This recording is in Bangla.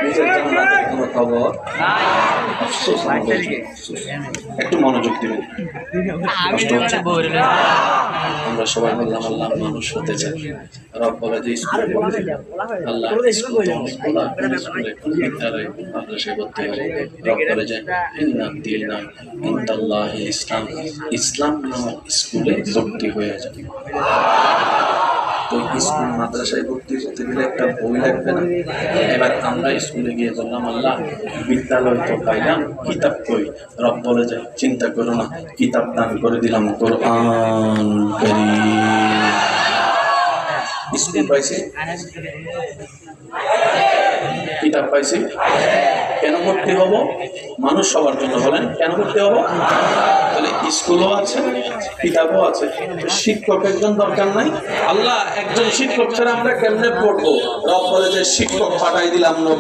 নিজের জান্নাতের কোনো খবর আফসোস আমাদের জন্য, আফসোস। একটু মনোযোগ দিবেন, কষ্ট হচ্ছে। আমরা সবাই বললাম আল্লাহ মানুষ হতে চাই। রব বলে যে স্কুলে ভর্তি হও। আল্লাহ স্কুল তো অনেক বড়, স্কুলে বিদ্যালয় মাদ্রাসায় ভর্তি হও। রব বলে যে ইন্নাদ দীনা ইনদাল্লাহিল ইসলাম, ইসলাম নামক স্কুলে ভর্তি হয়ে যাবে। তো স্কুল মাদ্রাসায় ভর্তি করতে গেলে একটা বই লাগবে না? এবার আমরা স্কুলে গিয়ে বললাম আল্লাহ বিদ্যালয় তো পাইলাম, কিতাব কই? রব বলে যায় চিন্তা করো না, কিতাব দান করে দিলাম কোরআন কারীম। স্কুল পাইছি, কিতাব পাইছি, কেন ভর্তি হব? মানুষ সবার জন্য, বলেন কেন ভর্তি হব? তাহলে স্কুলও আছে, কিতাবও আছে, শিক্ষক একজন দরকার নাই? আল্লাহ একজন শিক্ষক ছাড়া আমরা কেমনে পড়বো? রব বলে যে শিক্ষক পাঠাই দিলাম।